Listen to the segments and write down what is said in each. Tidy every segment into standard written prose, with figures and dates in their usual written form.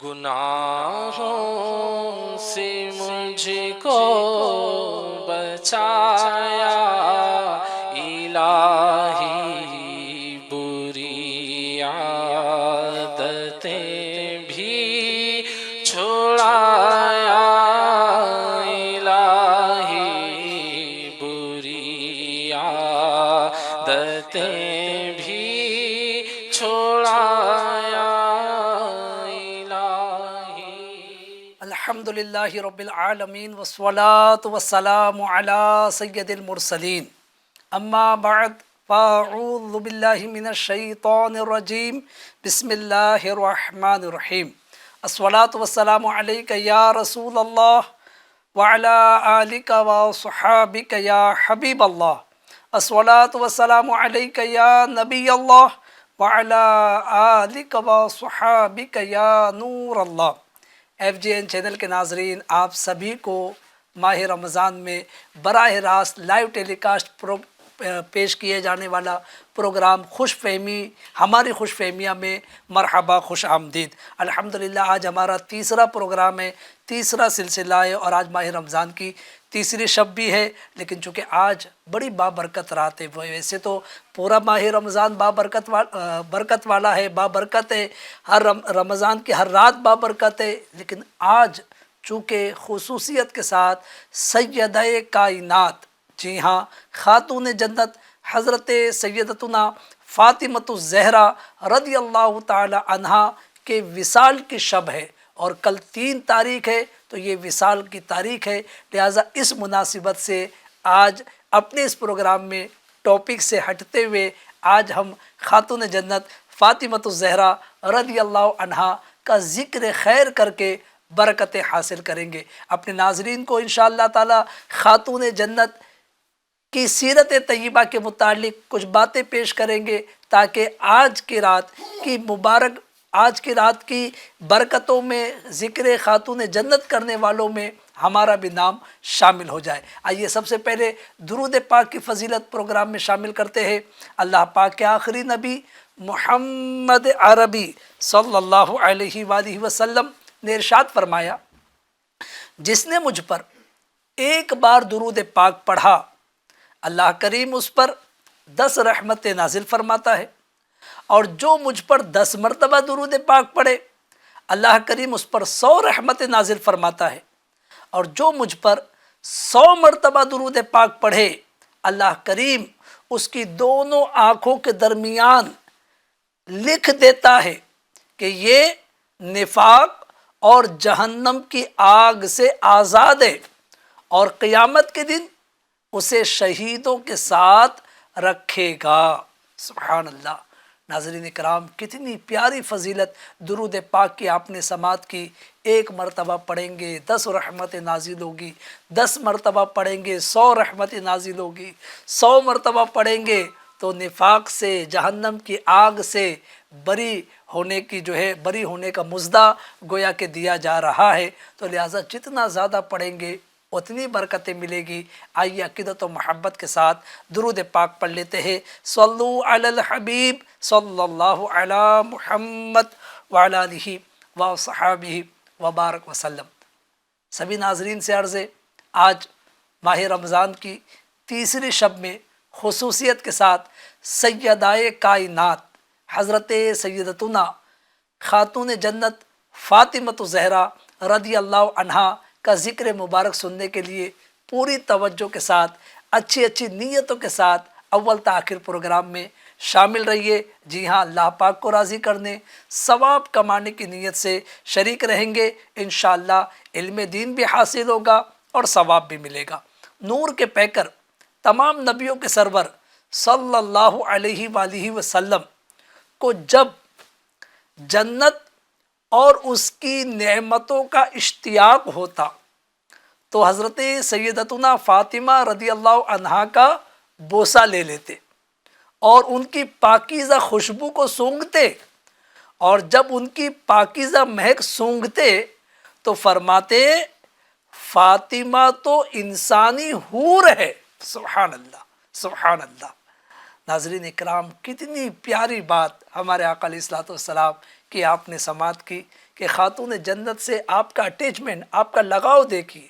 گناہوں سے مجھ کو بچایا الہی، بری عادتیں بھی چھڑایا الہی، بری عادتیں بھی چھڑایا الہی۔ الحمدللہ رب العالمین والصلاة والسلام علی سید المرسلین، اما بعد فاعوذ باللہ من الشیطان الرجیم، بسم اللہ الرحمن الرحیم۔ الصلاة والسلام علیک یا رسول اللہ وعلی آلک وصحابک یا حبیب اللہ۔ الصلاة والسلام علیک یا نبی اللہ وعلی آلک وصحابک یا نور اللہ۔ ایف جی این چینل کے ناظرین، آپ سبھی کو ماہ رمضان میں براہ راست لائیو ٹیلی کاسٹ پیش کیے جانے والا پروگرام خوش فہمی، ہماری خوش فہمیہ میں مرحبا، خوش آمدید۔ الحمدللہ آج ہمارا تیسرا پروگرام ہے، تیسرا سلسلہ ہے، اور آج ماہ رمضان کی تیسری شب بھی ہے، لیکن چونکہ آج بڑی بابرکت رات ہے، ویسے تو پورا ماہ رمضان برکت والا ہے، بابرکت ہے، ہر رمضان کی ہر رات بابرکت ہے، لیکن آج چونکہ خصوصیت کے ساتھ سیدہ کائنات، جی ہاں، خاتون جنت حضرت سیدتنا فاطمۃ الزہرا رضی اللہ تعالی عنہا کے وصال کی شب ہے، اور کل 3 تاریخ ہے، تو یہ وصال کی تاریخ ہے، لہٰذا اس مناسبت سے آج اپنے اس پروگرام میں ٹاپک سے ہٹتے ہوئے آج ہم خاتون جنت فاطمۃ الزہرا رضی اللہ عنہا کا ذکر خیر کر کے برکتیں حاصل کریں گے۔ اپنے ناظرین کو انشاءاللہ تعالی خاتون جنت کی سیرت طیبہ کے متعلق کچھ باتیں پیش کریں گے، تاکہ آج کی رات کی برکتوں میں ذکر خاتون جنت کرنے والوں میں ہمارا بھی نام شامل ہو جائے۔ آئیے سب سے پہلے درود پاک کی فضیلت پروگرام میں شامل کرتے ہیں۔ اللہ پاک کے آخری نبی محمد عربی صلی اللہ علیہ وآلہ وسلم نے ارشاد فرمایا، جس نے مجھ پر ایک بار درود پاک پڑھا، اللہ کریم اس پر 10 رحمتیں نازل فرماتا ہے، اور جو مجھ پر 10 مرتبہ درود پاک پڑھے، اللہ کریم اس پر 100 رحمتیں نازل فرماتا ہے، اور جو مجھ پر 100 مرتبہ درود پاک پڑھے، اللہ کریم اس کی دونوں آنکھوں کے درمیان لکھ دیتا ہے کہ یہ نفاق اور جہنم کی آگ سے آزاد ہے، اور قیامت کے دن اسے شہیدوں کے ساتھ رکھے گا۔ سبحان اللہ۔ ناظرین کرام، کتنی پیاری فضیلت درود پاک کی آپ نے سماعت کی۔ 1 مرتبہ پڑھیں گے 10 رحمت نازل ہوگی، 10 مرتبہ پڑھیں گے 100 رحمت نازل ہوگی، 100 مرتبہ پڑھیں گے تو نفاق سے، جہنم کی آگ سے بری ہونے کا مژدہ گویا کہ دیا جا رہا ہے، تو لہٰذا جتنا زیادہ پڑھیں گے اتنی برکتیں ملے گی۔ آئیے عقیدت و محبت کے ساتھ درود پاک پڑھ لیتے ہیں۔ صلو علی الحبیب صلی اللہ علی محمد وعلی آلہ وصحابہ وبارک وسلم۔ سبھی ناظرین سے عرض ہے، آج ماہ رمضان کی تیسری شب میں خصوصیت کے ساتھ سیدہ کائنات حضرت سیدتنا خاتون جنت فاطمۃ الزہرا رضی اللہ عنہا کا ذکر مبارک سننے کے لیے پوری توجہ کے ساتھ، اچھی نیتوں کے ساتھ اول تا آخر پروگرام میں شامل رہیے۔ جی ہاں، اللہ پاک کو راضی کرنے، ثواب کمانے کی نیت سے شریک رہیں گے، انشاءاللہ علم دین بھی حاصل ہوگا اور ثواب بھی ملے گا۔ نور کے پیکر، تمام نبیوں کے سرور صلی اللہ علیہ وآلہ وسلم کو جب جنت اور اس کی نعمتوں کا اشتیاق ہوتا تو حضرت سیدتنا فاطمہ رضی اللہ عنہا کا بوسہ لے لیتے اور ان کی پاکیزہ خوشبو کو سونگھتے، اور جب ان کی پاکیزہ مہک سونگھتے تو فرماتے فاطمہ تو انسانی حور ہے۔ سبحان اللہ، سبحان اللہ۔ ناظرین اکرام، کتنی پیاری بات ہمارے آقا علیہ الصلوۃ والسلام کی آپ نے سماعت کی کہ خاتون جنت سے آپ کا اٹیچمنٹ، آپ کا لگاؤ دیکھیے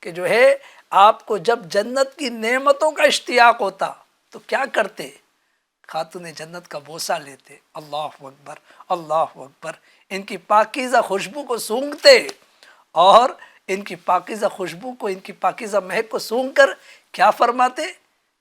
کہ جو ہے آپ کو جب جنت کی نعمتوں کا اشتیاق ہوتا تو کیا کرتے؟ خاتون جنت کا بوسہ لیتے، اللہ اکبر اللہ اکبر، ان کی پاکیزہ خوشبو کو سونگھتے، اور ان کی پاکیزہ خوشبو کو، ان کی پاکیزہ مہک کو سونگھ کر کیا فرماتے؟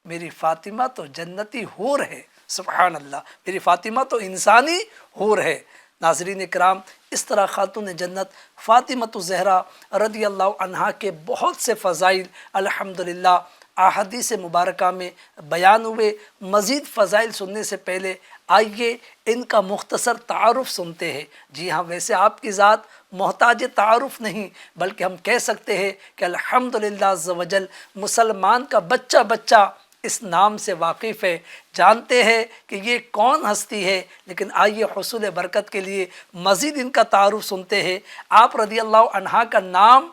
میری فاطمہ تو جنتی حور ہے، سبحان اللہ، میری فاطمہ تو انسانی حور ہے۔ ناظرین اکرام، اس طرح خاتون جنت فاطمۃ الزہرا رضی اللہ عنہا کے بہت سے فضائل الحمدللہ احادیث مبارکہ میں بیان ہوئے۔ مزید فضائل سننے سے پہلے آئیے ان کا مختصر تعارف سنتے ہیں۔ جی ہاں، ویسے آپ کی ذات محتاج تعارف نہیں، بلکہ ہم کہہ سکتے ہیں کہ الحمدللہ عز و جل مسلمان کا بچہ بچہ اس نام سے واقف ہے، جانتے ہیں کہ یہ کون ہستی ہے۔ لیکن آئیے حصول برکت کے لیے مزید ان کا تعارف سنتے ہیں۔ آپ رضی اللہ عنہا کا نام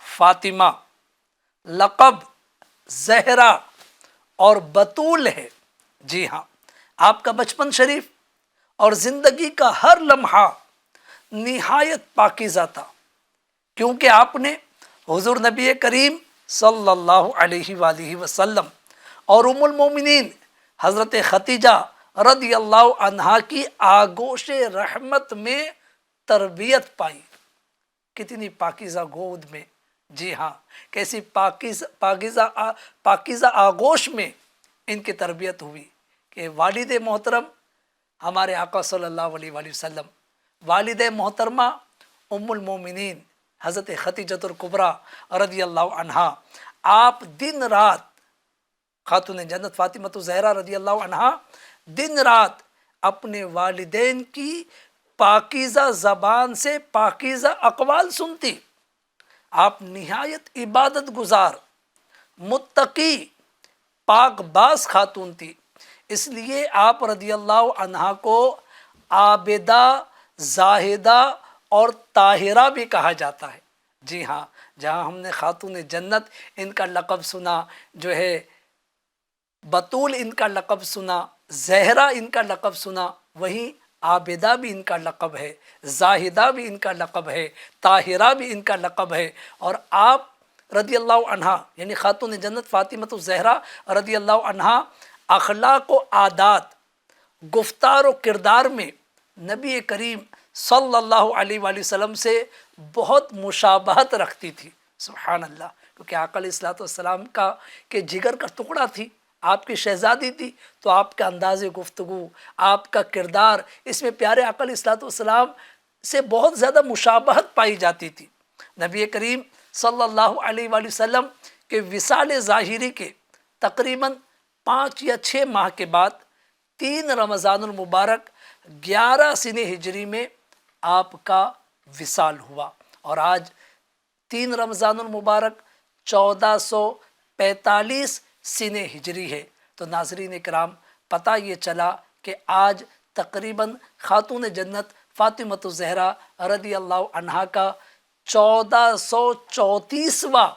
فاطمہ، لقب زہرا اور بطول ہے۔ جی ہاں، آپ کا بچپن شریف اور زندگی کا ہر لمحہ نہایت پاکیزہ تھا، کیونکہ آپ نے حضور نبی کریم صلی اللہ علیہ وآلہ وسلم اور ام المومنین حضرت خدیجہ رضی اللہ عنہا کی آغوش رحمت میں تربیت پائی۔ کتنی پاکیزہ گود میں، جی ہاں، کیسی پاکیزہ آغوش میں ان کی تربیت ہوئی کہ والد محترم ہمارے آقا صلی اللہ علیہ وآلہ وسلم، والد محترمہ ام المومنین حضرت خدیجۃ الکبریٰ رضی اللہ عنہا، آپ دن رات، خاتون جنت فاطمۃ الزہرا رضی اللہ عنہا دن رات اپنے والدین کی پاکیزہ زبان سے پاکیزہ اقوال سنتی۔ آپ نہایت عبادت گزار، متقی، پاک باز خاتون تھی، اس لیے آپ رضی اللہ عنہا کو عابدہ، زاہدہ اور طاہرہ بھی کہا جاتا ہے۔ جی ہاں، جہاں ہم نے خاتون جنت ان کا لقب سنا، جو ہے بطول ان کا لقب سنا، زہرا ان کا لقب سنا، وہیں عابدہ بھی ان کا لقب ہے، زاہدہ بھی ان کا لقب ہے، طاہرہ بھی ان کا لقب ہے۔ اور آپ رضی اللہ عنہا یعنی خاتون جنت فاطمۃ الزہرا رضی اللہ عنہا اخلاق و عادات، گفتار و کردار میں نبی کریم صلی اللہ علیہ وآلہ وسلم سے بہت مشابہت رکھتی تھی، سبحان اللہ، کیونکہ آقا علیہ الصلوۃ والسلام کا کہ جگر کا ٹکڑا تھی، آپ کی شہزادی تھی، تو آپ کا انداز گفتگو، آپ کا کردار، اس میں پیارے آقا علیہ الصلوۃ والسلام سے بہت زیادہ مشابہت پائی جاتی تھی۔ نبی کریم صلی اللہ علیہ وآلہ وسلم کے وصال ظاہری کے تقریباً 5 یا 6 ماہ کے بعد 3 رمضان المبارک 11 سنہ ہجری میں آپ کا وصال ہوا، اور آج 3 رمضان المبارک 1445 سنہ ہجری ہے۔ تو ناظرین اکرام، پتہ یہ چلا کہ آج تقریباً خاتون جنت فاطمۃ الزہرا رضی اللہ عنہا کا 1434واں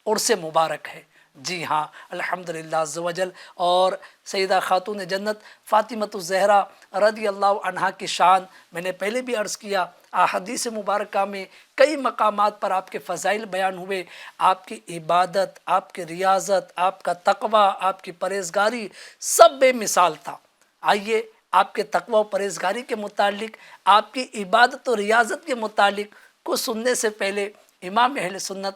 عرس مبارک ہے۔ جی ہاں، الحمدللہ عز و جل، اور سیدہ خاتون جنت فاطمۃ الزہرا رضی اللہ عنہا کی شان میں نے پہلے بھی عرض کیا، احادیث مبارکہ میں کئی مقامات پر آپ کے فضائل بیان ہوئے، آپ کی عبادت، آپ کی ریاضت، آپ کا تقوی، آپ کی پرہیزگاری سب بے مثال تھا۔ آئیے آپ کے تقوی و پرہیزگاری کے متعلق، آپ کی عبادت و ریاضت کے متعلق کو سننے سے پہلے امام اہل سنت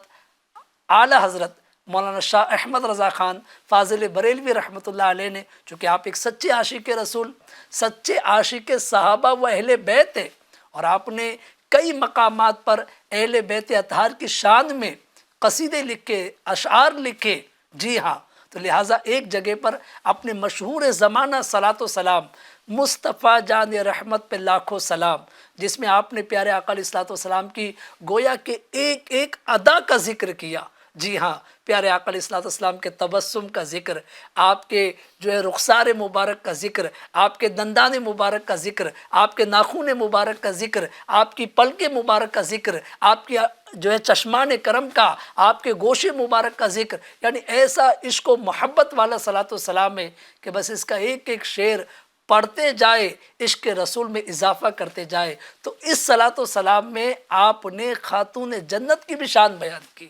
اعلیٰ حضرت مولانا شاہ احمد رضا خان فاضل بریلوی رحمۃ اللہ علیہ نے، چونکہ آپ ایک سچے عاشق رسول، سچے عاشق صحابہ و اہل بیت ہیں، اور آپ نے کئی مقامات پر اہل بیت اطہار کی شان میں قصیدے لکھے، اشعار لکھے۔ جی ہاں، تو لہٰذا ایک جگہ پر اپنے مشہور زمانہ صلاۃ و سلام مصطفیٰ جان رحمت پہ لاکھوں سلام، جس میں آپ نے پیارے آقا علیہ الصلوۃ والسلام کی گویا کہ ایک ایک ادا کا ذکر کیا۔ جی ہاں، پیارے آقا علیہ الصلوۃ والسلام کے تبسم کا ذکر، آپ کے جو ہے رخسار مبارک کا ذکر، آپ کے دندان مبارک کا ذکر، آپ کے ناخون مبارک کا ذکر، آپ کی پلک مبارک کا ذکر، آپ کی جو ہے چشمان کرم کا، آپ کے گوش مبارک کا ذکر، یعنی ایسا عشق و محبت والا صلاۃ و سلام ہے کہ بس اس کا ایک ایک شعر پڑھتے جائے، عشق رسول میں اضافہ کرتے جائے۔ تو اس صلاۃ و سلام میں آپ نے خاتون جنت کی بھی شان بیان کی۔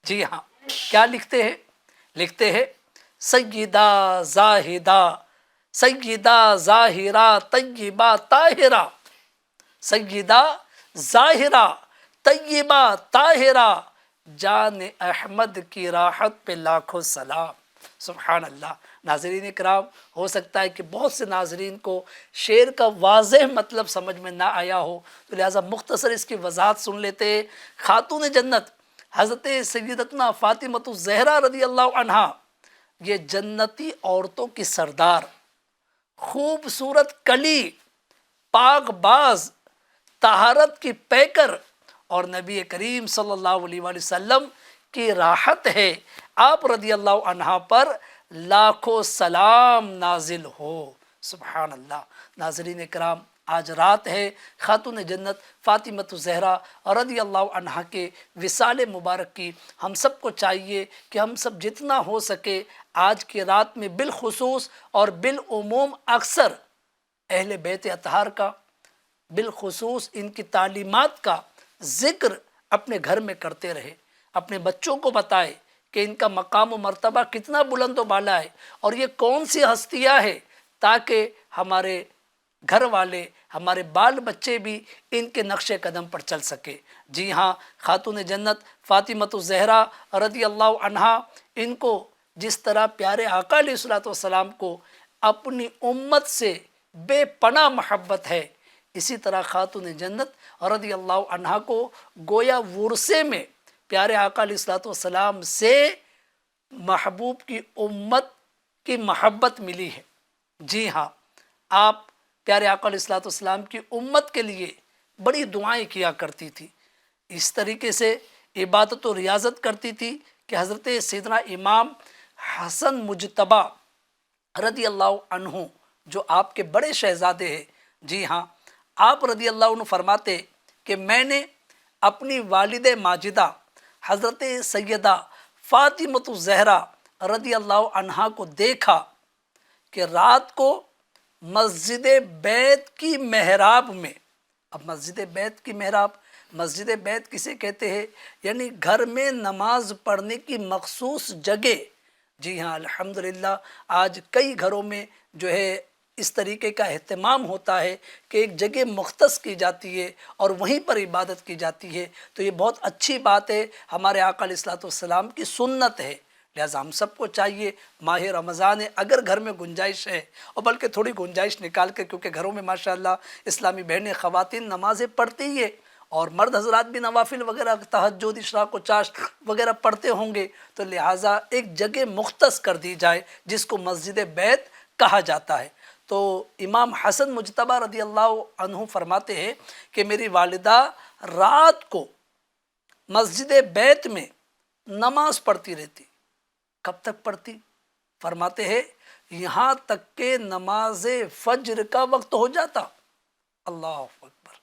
جی ہاں، کیا لکھتے ہیں؟ لکھتے ہیں سیدہ زاہدہ، سیدہ ظاہرہ طیبہ طاہرہ، سیدہ ظاہرہ طیبہ طاہرہ، جان احمد کی راحت پہ لاکھوں سلام۔ سبحان اللہ۔ ناظرین اکرام، ہو سکتا ہے کہ بہت سے ناظرین کو شعر کا واضح مطلب سمجھ میں نہ آیا ہو، تو لہٰذا مختصر اس کی وضاحت سن لیتے ہیں۔ خاتون جنت حضرت سیدتنا فاطمۃ الزہرا رضی اللہ عنہا، یہ جنتی عورتوں کی سردار، خوبصورت کلی، پاک باز، طہارت کی پیکر، اور نبی کریم صلی اللہ علیہ وآلہ وسلم کی راحت ہے۔ آپ رضی اللہ عنہا پر لاکھوں سلام نازل ہو۔ سبحان اللہ۔ ناظرین کرام، آج رات ہے خاتون جنت فاطمۃ الزہرا رضی اللہ عنہا کے وصال مبارک کی۔ ہم سب کو چاہیے کہ ہم سب جتنا ہو سکے آج کی رات میں بالخصوص اور بالعموم اکثر اہل بیت اطہار کا، بالخصوص ان کی تعلیمات کا ذکر اپنے گھر میں کرتے رہے، اپنے بچوں کو بتائے کہ ان کا مقام و مرتبہ کتنا بلند و بالا ہے اور یہ کون سی ہستیاں ہیں، تاکہ ہمارے گھر والے، ہمارے بال بچے بھی ان کے نقش قدم پر چل سکے۔ جی ہاں، خاتون جنت فاطمۃ الزہرا رضی اللہ عنہا، ان کو جس طرح پیارے آقا علیہ الصلوۃ والسلام کو اپنی امت سے بے پناہ محبت ہے، اسی طرح خاتون جنت رضی اللہ عنہا کو گویا ورثے میں پیارے آقا علیہ الصلوۃ والسلام سے محبوب کی امت کی محبت ملی ہے۔ جی ہاں، آپ پیارے آقا علیہ الصلوۃ والسلام کی امت کے لیے بڑی دعائیں کیا کرتی تھی، اس طریقے سے عبادت و ریاضت کرتی تھی کہ حضرت سیدنا امام حسن مجتبیٰ رضی اللہ عنہ جو آپ کے بڑے شہزادے ہیں، جی ہاں، آپ رضی اللہ عنہ فرماتے کہ میں نے اپنی والد ماجدہ حضرت سیدہ فاطمۃ الزہرا رضی اللہ عنہا کو دیکھا کہ رات کو مسجد بیت کی محراب میں، اب مسجد بیت کی محراب، مسجد بیت کسے کہتے ہیں؟ یعنی گھر میں نماز پڑھنے کی مخصوص جگہ۔ جی ہاں، الحمدللہ آج کئی گھروں میں جو ہے اس طریقے کا اہتمام ہوتا ہے کہ ایک جگہ مختص کی جاتی ہے اور وہیں پر عبادت کی جاتی ہے، تو یہ بہت اچھی بات ہے، ہمارے آقا علیہ الصلوۃ والسلام کی سنت ہے۔ لہٰذا ہم سب کو چاہیے ماہ رمضان ہے، اگر گھر میں گنجائش ہے، اور بلکہ تھوڑی گنجائش نکال کے، کیونکہ گھروں میں ماشاءاللہ اسلامی بہنیں خواتین نمازیں پڑھتی ہی ہے اور مرد حضرات بھی نوافل وغیرہ تہجد اشراق و چاشت وغیرہ پڑھتے ہوں گے، تو لہٰذا ایک جگہ مختص کر دی جائے جس کو مسجد بیت کہا جاتا ہے۔ تو امام حسن مجتبیٰ رضی اللہ عنہ فرماتے ہیں کہ میری والدہ رات کو مسجد بیت میں نماز پڑھتی رہتی۔ کب تک پڑھتی؟ فرماتے ہیں یہاں تک کہ نماز فجر کا وقت ہو جاتا۔ اللہ اکبر!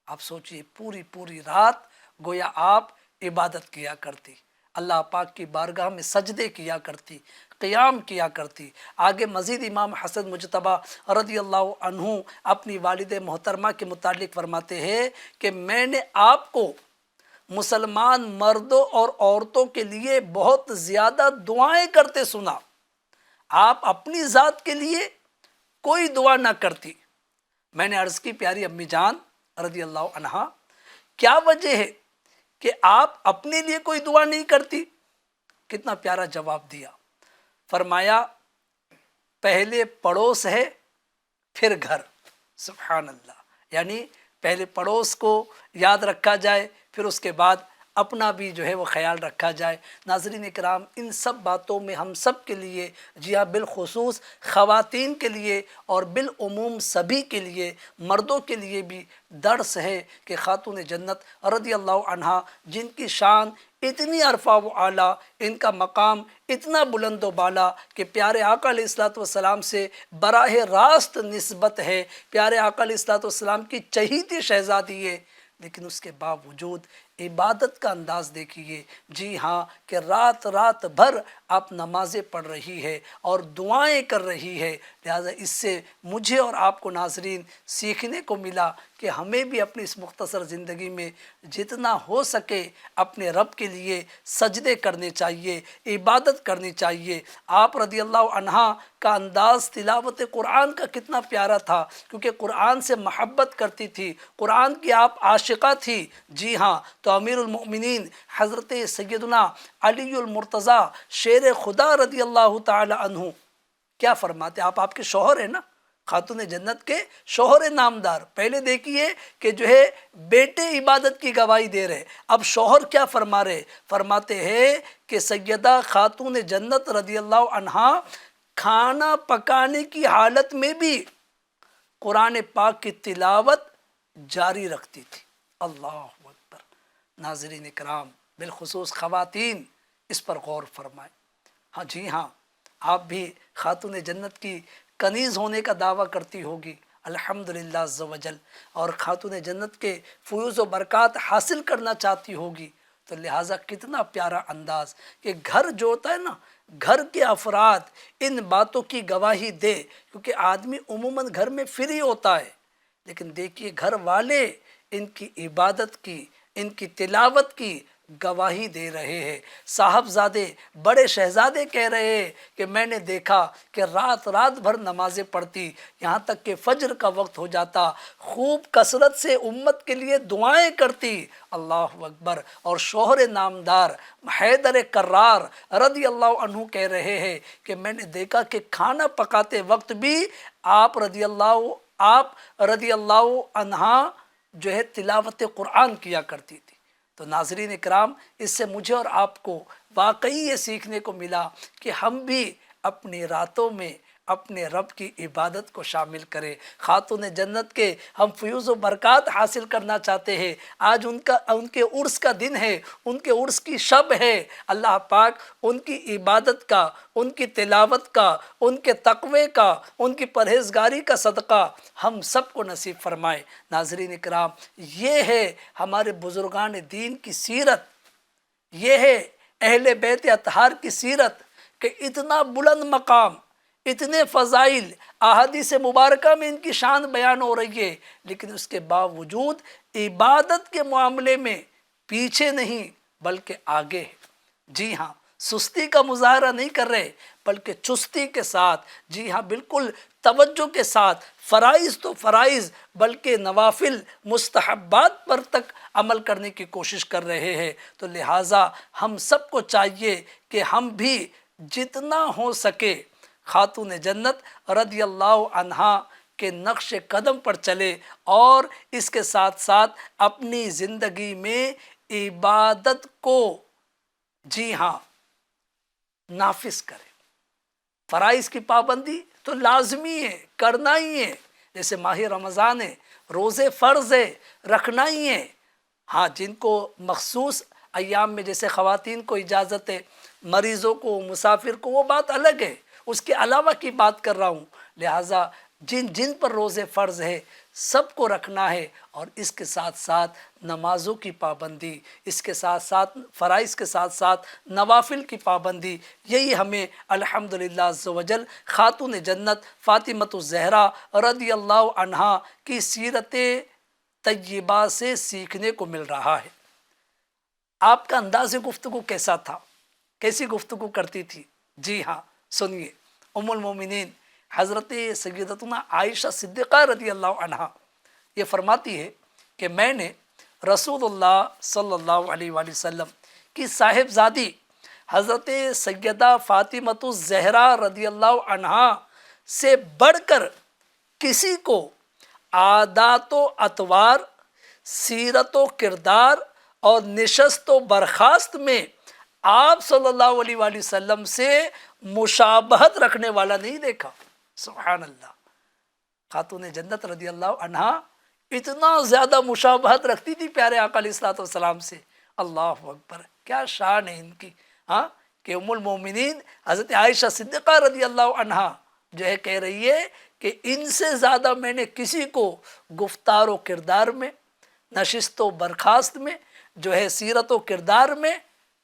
آپ سوچئے، پوری رات گویا آپ عبادت کیا کرتی، اللہ پاک کی بارگاہ میں سجدے کیا کرتی، قیام کیا کرتی۔ آگے مزید امام حسن مجتبیٰ رضی اللہ عنہ اپنی والد محترمہ کے متعلق فرماتے ہیں کہ میں نے آپ کو مسلمان مردوں اور عورتوں کے لیے بہت زیادہ دعائیں کرتے سنا، آپ اپنی ذات کے لیے کوئی دعا نہ کرتی۔ میں نے عرض کی پیاری امی جان رضی اللہ عنہا، کیا وجہ ہے کہ آپ اپنے لیے کوئی دعا نہیں کرتی؟ کتنا پیارا جواب دیا، فرمایا پہلے پڑوس ہے پھر گھر۔ سبحان اللہ! یعنی پہلے پڑوس کو یاد رکھا جائے، پھر اس کے بعد اپنا بھی جو ہے وہ خیال رکھا جائے۔ ناظرین اکرام، ان سب باتوں میں ہم سب کے لیے، جی ہاں بالخصوص خواتین کے لیے اور بالعموم سبھی کے لیے، مردوں کے لیے بھی درس ہے کہ خاتون جنت رضی اللہ عنہا جن کی شان اتنی عرفہ و اعلیٰ، ان کا مقام اتنا بلند و بالا کہ پیارے آقا علیہ الصلوۃ والسلام سے براہ راست نسبت ہے، پیارے آقا علیہ الصلوۃ والسلام کی چہیتی شہزادی ہے، لیکن اس کے باوجود عبادت کا انداز دیکھیے، جی ہاں، کہ رات رات بھر آپ نمازیں پڑھ رہی ہے اور دعائیں کر رہی ہے۔ لہٰذا اس سے مجھے اور آپ کو ناظرین سیکھنے کو ملا کہ ہمیں بھی اپنی اس مختصر زندگی میں جتنا ہو سکے اپنے رب کے لیے سجدے کرنے چاہیے، عبادت کرنی چاہیے۔ آپ رضی اللہ عنہا کا انداز تلاوت قرآن کا کتنا پیارا تھا، کیونکہ قرآن سے محبت کرتی تھی، قرآن کی آپ عاشقہ تھی۔ جی ہاں، تو امیر المؤمنین حضرت سیدنا علی المرتضیٰ شیر خدا رضی اللہ تعالی عنہ کیا فرماتے؟ آپ کے شوہر ہیں نا، خاتون جنت کے شوہر نامدار۔ پہلے دیکھیے کہ جو ہے بیٹے عبادت کی گواہی دے رہے، اب شوہر کیا فرما رہے؟ فرماتے ہیں کہ سیدہ خاتون جنت رضی اللہ عنہا کھانا پکانے کی حالت میں بھی قرآن پاک کی تلاوت جاری رکھتی تھی۔ اللہ اکبر۔ ناظرین کرام، بالخصوص خواتین اس پر غور فرمائیں۔ ہاں جی ہاں، آپ بھی خاتون جنت کی کنیز ہونے کا دعویٰ کرتی ہوگی، الحمدللہ عز و جل، اور خاتون جنت کے فیوز و برکات حاصل کرنا چاہتی ہوگی۔ تو لہٰذا کتنا پیارا انداز کہ گھر جو ہوتا ہے نا، گھر کے افراد ان باتوں کی گواہی دے، کیونکہ آدمی عموماً گھر میں فری ہوتا ہے، لیکن دیکھیے گھر والے ان کی عبادت کی، ان کی تلاوت کی گواہی دے رہے ہیں۔ صاحبزادے، بڑے شہزادے کہہ رہے ہیں کہ میں نے دیکھا کہ رات رات بھر نمازیں پڑھتی، یہاں تک کہ فجر کا وقت ہو جاتا، خوب کثرت سے امت کے لیے دعائیں کرتی۔ اللہ اکبر۔ اور شوہر نامدار حیدر کرار رضی اللہ عنہ کہہ رہے ہیں کہ میں نے دیکھا کہ کھانا پکاتے وقت بھی آپ رضی اللہ عنہا جو ہے تلاوت قرآن کیا کرتی تھی۔ تو ناظرین اکرام، اس سے مجھے اور آپ کو واقعی یہ سیکھنے کو ملا کہ ہم بھی اپنی راتوں میں اپنے رب کی عبادت کو شامل کریں۔ خاتون جنت کے ہم فیوز و برکات حاصل کرنا چاہتے ہیں۔ آج ان کے عرس کا دن ہے، ان کے عرس کی شب ہے۔ اللہ پاک ان کی عبادت کا، ان کی تلاوت کا، ان کے تقوی کا، ان کی پرہیزگاری کا صدقہ ہم سب کو نصیب فرمائے۔ ناظرین اکرام، یہ ہے ہمارے بزرگان دین کی سیرت، یہ ہے اہل بیت اطہار کی سیرت، کہ اتنا بلند مقام، اتنے فضائل احادیث مبارکہ میں ان کی شان بیان ہو رہی ہے، لیکن اس کے باوجود عبادت کے معاملے میں پیچھے نہیں بلکہ آگے ہے۔ جی ہاں، سستی کا مظاہرہ نہیں کر رہے بلکہ چستی کے ساتھ، جی ہاں بالکل توجہ کے ساتھ، فرائض تو فرائض بلکہ نوافل مستحبات پر تک عمل کرنے کی کوشش کر رہے ہیں۔ تو لہٰذا ہم سب کو چاہیے کہ ہم بھی جتنا ہو سکے خاتون جنت رضی اللہ عنہا کے نقش قدم پر چلے، اور اس کے ساتھ ساتھ اپنی زندگی میں عبادت کو جی ہاں نافذ کرے۔ فرائض کی پابندی تو لازمی ہے، کرنا ہی ہے، جیسے ماہ رمضان ہے، روزے فرض ہے، رکھنا ہی ہے۔ ہاں، جن کو مخصوص ایام میں جیسے خواتین کو اجازت ہے، مریضوں کو، مسافر کو، وہ بات الگ ہے، اس کے علاوہ کی بات کر رہا ہوں۔ لہٰذا جن پر روزے فرض ہے سب کو رکھنا ہے، اور اس کے ساتھ ساتھ نمازوں کی پابندی، اس کے ساتھ ساتھ فرائض کے ساتھ ساتھ نوافل کی پابندی، یہی ہمیں الحمدللہ عز و جل خاتون جنت فاطمۃ الزہرا رضی اللہ عنہا کی سیرت طیبہ سے سیکھنے کو مل رہا ہے۔ آپ کا انداز گفتگو کیسا تھا؟ کیسی گفتگو کرتی تھی؟ جی ہاں، سنیے۔ ام المومنین حضرت سیدتنا عائشہ صدیقہ رضی اللہ عنہا یہ فرماتی ہے کہ میں نے رسول اللہ صلی اللہ علیہ وآلہ وسلم کی صاحبزادی حضرت سیدہ فاطمۃ الزہرا رضی اللہ عنہا سے بڑھ کر کسی کو عادات و اطوار، سیرت و کردار اور نشست و برخاست میں آپ صلی اللہ علیہ وآلہ وسلم سے مشابہت رکھنے والا نہیں دیکھا۔ سبحان اللہ۔ خاتون جنت رضی اللہ عنہا اتنا زیادہ مشابہت رکھتی تھی پیارے آقا علیہ الصلوۃ والسلام سے۔ اللہ اکبر، کیا شان ہے ان کی، ہاں، کہ ام المومنین حضرت عائشہ صدیقہ رضی اللہ عنہا جو ہے کہہ رہی ہے کہ ان سے زیادہ میں نے کسی کو گفتار و کردار میں، نشست و برخاست میں جو ہے سیرت و کردار میں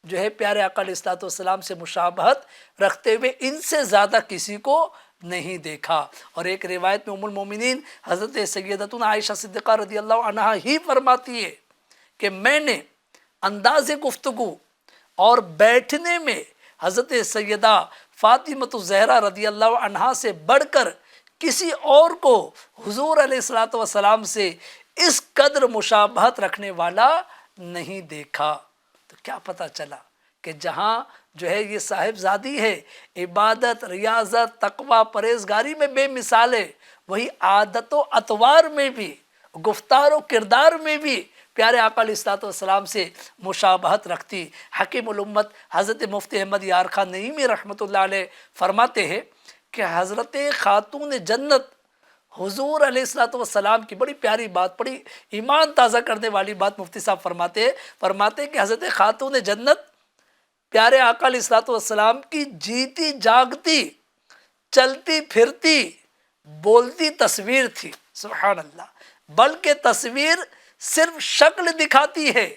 جو ہے پیارے آقا علیہ الصلوۃ والسلام سے مشابہت رکھتے ہوئے ان سے زیادہ کسی کو نہیں دیکھا۔ اور ایک روایت میں ام المومنین حضرت سیدتنا عائشہ صدیقہ رضی اللہ عنہا ہی فرماتی ہے کہ میں نے انداز گفتگو اور بیٹھنے میں حضرت سیدہ فاطمۃ الزہرا رضی اللہ عنہا سے بڑھ کر کسی اور کو حضور علیہ الصلوۃ والسلام سے اس قدر مشابہت رکھنے والا نہیں دیکھا۔ تو کیا پتہ چلا کہ جہاں جو ہے یہ صاحب زادی ہے عبادت، ریاضت، تقوی، پرہیزگاری میں بے مثال ہے، وہی عادت و اطوار میں بھی، گفتار و کردار میں بھی پیارے آقا علیہ الصلوۃ والسلام سے مشابہت رکھتی۔ حکیم الامت حضرت مفتی احمد یار خان نعیمی رحمۃ اللہ علیہ فرماتے ہیں کہ حضرت خاتون جنت حضور علیہ الصلوۃ والسلام کی بڑی پیاری بات، بڑی ایمان تازہ کرنے والی بات مفتی صاحب فرماتے کہ حضرت خاتون جنت پیارے آقا علیہ الصلوۃ والسلام کی جیتی جاگتی، چلتی پھرتی، بولتی تصویر تھی۔ سبحان اللہ! بلکہ تصویر صرف شکل دکھاتی ہے،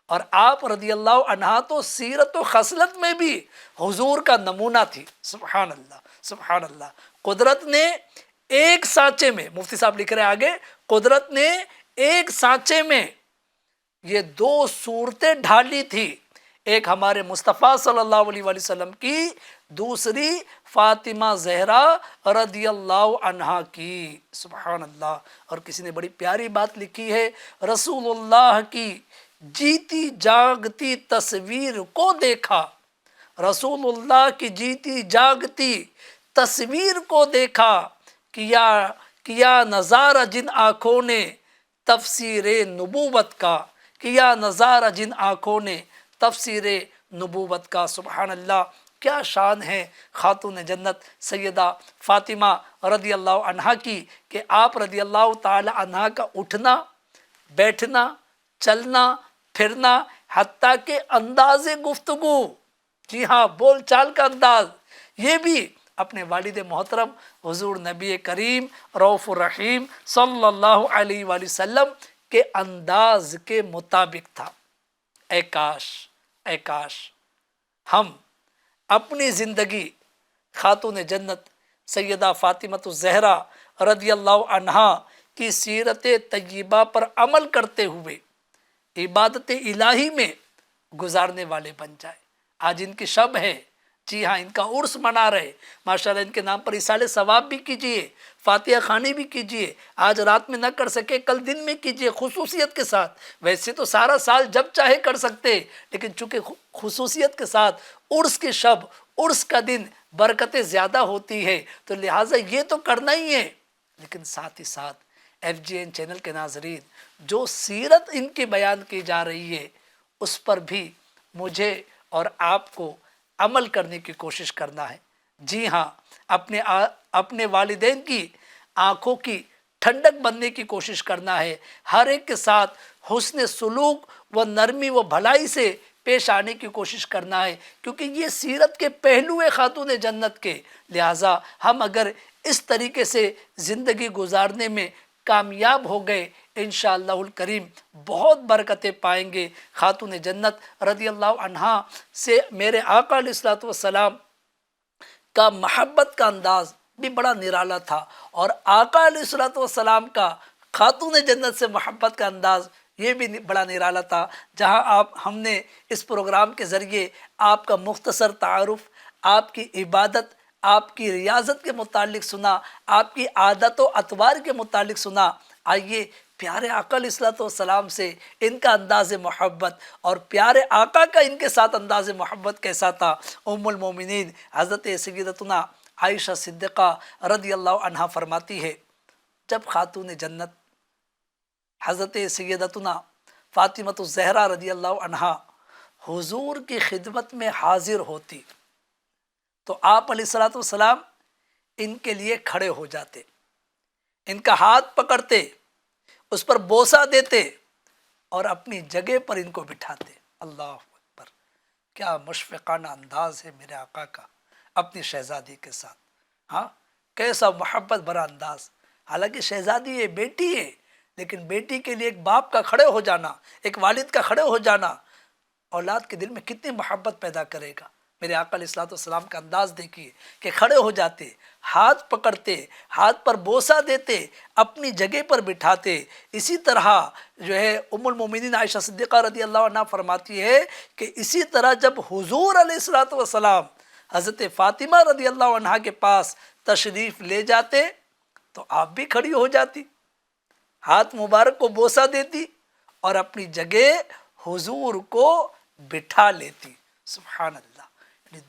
اور آپ رضی اللہ عنہا تو سیرت و خصلت میں بھی حضور کا نمونہ تھی۔ سبحان اللہ! سبحان اللہ! قدرت نے ایک سانچے میں، مفتی صاحب لکھ رہے ہیں آگے، قدرت نے ایک سانچے میں یہ دو صورتیں ڈھالی تھی، ایک ہمارے مصطفیٰ صلی اللہ علیہ وآلہ وسلم کی، دوسری فاطمہ زہرا رضی اللہ عنہا کی۔ سبحان اللہ! اور کسی نے بڑی پیاری بات لکھی ہے، رسول اللہ کی جیتی جاگتی تصویر کو دیکھا، رسول اللہ کی جیتی جاگتی تصویر کو دیکھا، کیا نظارہ جن آنکھوں نے تفسیر نبوت کا، کیا نظارہ جن آنکھوں نے تفسیر نبوت کا۔ سبحان اللہ! کیا شان ہے خاتون جنت سیدہ فاطمہ رضی اللہ عنہا کی کہ آپ رضی اللہ تعالی عنہا کا اٹھنا، بیٹھنا، چلنا، پھرنا، حتیٰ کہ انداز گفتگو، جی ہاں بول چال کا انداز، یہ بھی اپنے والد محترم حضور نبی کریم رؤوف الرحیم صلی اللہ علیہ وآلہ وسلم کے انداز کے مطابق تھا۔ اے کاش ہم اپنی زندگی خاتون جنت سیدہ فاطمۃ الزہرا رضی اللہ عنہا کی سیرت طیبہ پر عمل کرتے ہوئے عبادت الہی میں گزارنے والے بن جائے۔ آج ان کی شب ہے، جی ہاں ان کا عرس منا رہے، ماشاءاللہ ان کے نام پر ایصال ثواب بھی کیجئے، فاتحہ خوانی بھی کیجئے، آج رات میں نہ کر سکے کل دن میں کیجئے خصوصیت کے ساتھ۔ ویسے تو سارا سال جب چاہے کر سکتے، لیکن چونکہ خصوصیت کے ساتھ عرس کی شب، عرس کا دن برکتیں زیادہ ہوتی ہے، تو لہٰذا یہ تو کرنا ہی ہے۔ لیکن ساتھ ہی ساتھ FGN چینل کے ناظرین، جو سیرت ان کی بیان کی جا رہی ہے اس پر بھی مجھے اور آپ کو عمل کرنے کی کوشش کرنا ہے۔ جی ہاں، اپنے والدین کی آنکھوں کی ٹھنڈک بننے کی کوشش کرنا ہے، ہر ایک کے ساتھ حسن سلوک و نرمی و بھلائی سے پیش آنے کی کوشش کرنا ہے، کیونکہ یہ سیرت کے پہلو ہے خاتون جنت کے۔ لہٰذا ہم اگر اس طریقے سے زندگی گزارنے میں کامیاب ہو گئے، انشاءاللہ الکریم بہت برکتیں پائیں گے۔ خاتون جنت رضی اللہ عنہا سے میرے آقا علیہ الصلوۃ والسلام کا محبت کا انداز بھی بڑا نرالا تھا، اور آقا علیہ الصلوۃ والسلام کا خاتون جنت سے محبت کا انداز یہ بھی بڑا نرالا تھا۔ جہاں ہم نے اس پروگرام کے ذریعے آپ کا مختصر تعارف، آپ کی عبادت، آپ کی ریاضت کے متعلق سنا، آپ کی عادت و اطوار کے متعلق سنا۔ آئیے پیارے آقا علیہ الصلوۃ والسلام سے ان کا انداز محبت اور پیارے آقا کا ان کے ساتھ انداز محبت کیسا تھا۔ ام المومنین حضرت سیدتنا عائشہ صدیقہ رضی اللہ عنہا فرماتی ہے، جب خاتون جنت حضرت سیدتنا فاطمۃ الزہرا رضی اللہ عنہا حضور کی خدمت میں حاضر ہوتی تو آپ علیہ الصلوۃ والسلام ان کے لیے کھڑے ہو جاتے، ان کا ہاتھ پکڑتے، اس پر بوسہ دیتے اور اپنی جگہ پر ان کو بٹھاتے۔ اللہ اکبر! کیا مشفقانہ انداز ہے میرے آقا کا اپنی شہزادی کے ساتھ۔ ہاں، کیسا محبت بھرا انداز! حالانکہ شہزادی ہے، بیٹی ہے، لیکن بیٹی کے لیے ایک باپ کا کھڑے ہو جانا، ایک والد کا کھڑے ہو جانا اولاد کے دل میں کتنی محبت پیدا کرے گا۔ میرے آقا علیہ الصلوۃ والسلام کا انداز دیکھیے کہ کھڑے ہو جاتے، ہاتھ پکڑتے، ہاتھ پر بوسہ دیتے، اپنی جگہ پر بٹھاتے۔ اسی طرح جو ہے ام المومنین عائشہ صدیقہ رضی اللہ عنہ فرماتی ہے کہ اسی طرح جب حضور علیہ الصلوۃ والسلام حضرت فاطمہ رضی اللہ عنہ کے پاس تشریف لے جاتے تو آپ بھی کھڑی ہو جاتی، ہاتھ مبارک کو بوسہ دیتی اور اپنی جگہ حضور کو بٹھا لیتی۔ سبحان اللہ، یعنی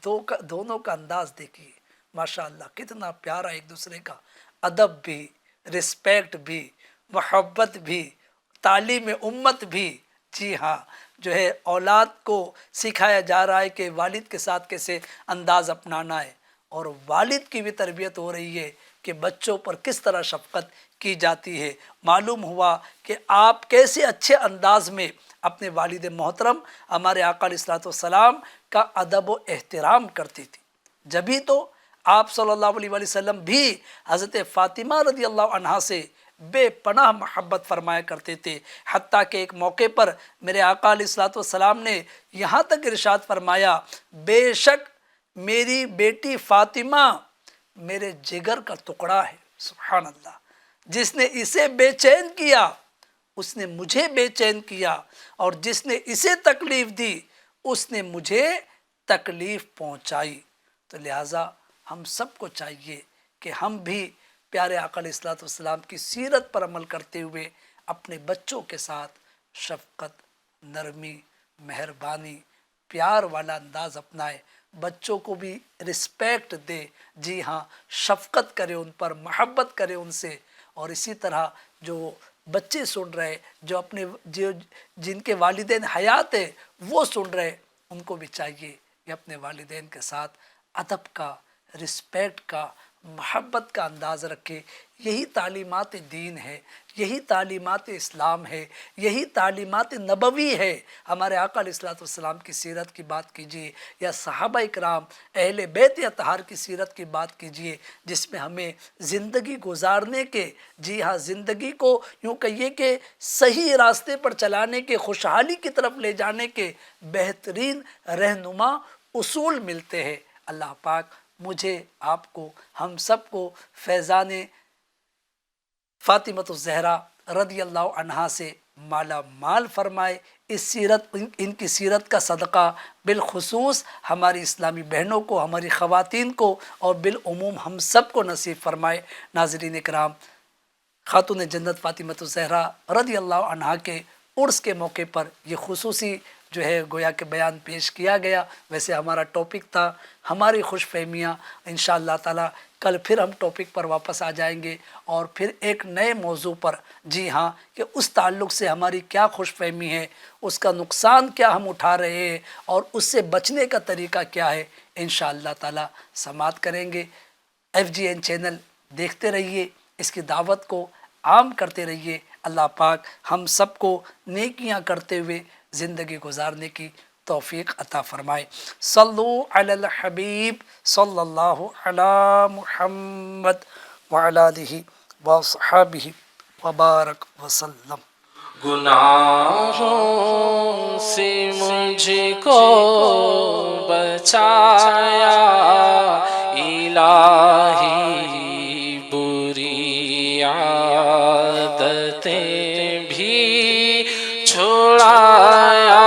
دونوں کا انداز دیکھیے، ماشاء اللہ کتنا پیارا، ایک دوسرے کا ادب بھی، رسپیکٹ بھی، محبت بھی، تعلیم امت بھی۔ جی ہاں، جو ہے اولاد کو سکھایا جا رہا ہے کہ والد کے ساتھ کیسے انداز اپنانا ہے، اور والد کی بھی تربیت ہو رہی ہے کہ بچوں پر کس طرح شفقت کی جاتی ہے۔ معلوم ہوا کہ آپ کیسے اچھے انداز میں اپنے والد محترم ہمارے آقا علیہ الصلوۃ والسلام کا ادب و احترام کرتی تھی۔ جبھی تو آپ صلی اللہ علیہ وآلہ وسلم بھی حضرت فاطمہ رضی اللہ عنہا سے بے پناہ محبت فرمایا کرتے تھے، حتیٰ کہ ایک موقع پر میرے آقا علیہ الصلوۃ والسلام نے یہاں تک ارشاد فرمایا، بے شک میری بیٹی فاطمہ میرے جگر کا ٹکڑا ہے۔ سبحان اللہ، جس نے اسے بے چین کیا اس نے مجھے بے چین کیا، اور جس نے اسے تکلیف دی اس نے مجھے تکلیف پہنچائی۔ تو لہٰذا ہم سب کو چاہیے کہ ہم بھی پیارے آقا علیہ الصلوۃ والسلام کی سیرت پر عمل کرتے ہوئے اپنے بچوں کے ساتھ شفقت، نرمی، مہربانی، پیار والا انداز اپنائے، بچوں کو بھی رسپیکٹ دے۔ جی ہاں، شفقت کرے ان پر، محبت کرے ان سے۔ اور اسی طرح جو بچے سن رہے، جو اپنے جن کے والدین حیات ہے وہ سن رہے، ان کو بھی چاہیے کہ اپنے والدین کے ساتھ ادب کا، رسپیکٹ کا، محبت کا انداز رکھے۔ یہی تعلیمات دین ہے، یہی تعلیمات اسلام ہے، یہی تعلیمات نبوی ہے۔ ہمارے آقا علیہ الصلوۃ والسلام کی سیرت کی بات کیجیے، یا صحابہ اکرام اہل بیت اطہار کی سیرت کی بات کیجیے، جس میں ہمیں زندگی گزارنے کے، جی ہاں زندگی کو یوں کہیے کہ صحیح راستے پر چلانے کے، خوشحالی کی طرف لے جانے کے بہترین رہنما اصول ملتے ہیں۔ اللہ پاک مجھے، آپ کو، ہم سب کو فیضان فاطمۃ الزہرا رضی اللہ عنہا سے مالا مال فرمائے۔ اس سیرت، ان کی سیرت کا صدقہ بالخصوص ہماری اسلامی بہنوں کو، ہماری خواتین کو، اور بالعموم ہم سب کو نصیب فرمائے۔ ناظرین اکرام، خاتون جنت فاطمۃ الزہرا رضی اللہ عنہا کے عرس کے موقع پر یہ خصوصی جو ہے گویا کہ بیان پیش کیا گیا۔ ویسے ہمارا ٹاپک تھا ہماری خوش فہمیاں۔ انشاءاللہ تعالی کل پھر ہم ٹاپک پر واپس آ جائیں گے، اور پھر ایک نئے موضوع پر، جی ہاں، کہ اس تعلق سے ہماری کیا خوش فہمی ہے، اس کا نقصان کیا ہم اٹھا رہے ہیں، اور اس سے بچنے کا طریقہ کیا ہے، انشاءاللہ تعالی سماعت کریں گے۔ FGN چینل دیکھتے رہیے، اس کی دعوت کو عام کرتے رہیے۔ اللہ پاک ہم سب کو نیکیاں کرتے ہوئے زندگی گزارنے کی توفیق عطا فرمائے۔ صلو علی الحبیب صلی اللہ علی محمد وعلی آلہ وصحبہ وبارک وسلم۔ گناہوں سے مجھ کو بچایا الہی، بری عادتیں بھی چھڑایا